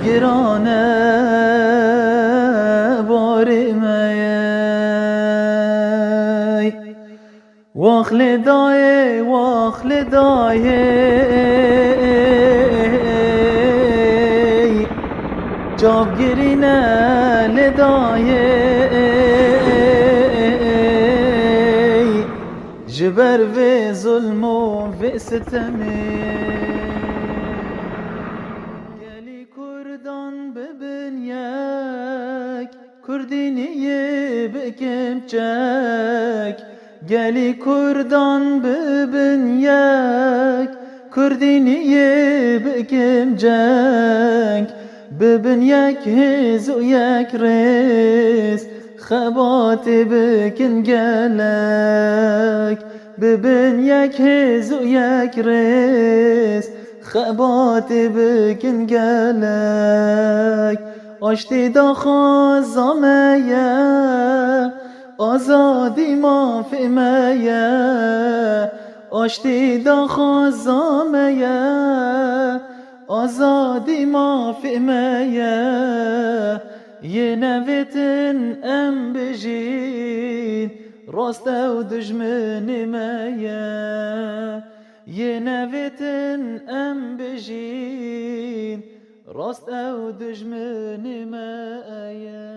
گرانه بارمه واخل دای جاب گرینه لدای جبر و ظلم و ستمی گلی کردان ببین یک کردینی بکم چک گلی کردان ببین یک کردینی بکم جنگ ببین یک هز و یک ریز خبات بکن گلک ببین یک هز و یک ریز خبات بکن گلک آشتی دا خازامه آزادی ما فهمه آشتی دا خازامه آزادی ما فهمه یه نویتن ام بجین راست و دجمن مایه یه نویتن ام بجین راست و دجمن مایه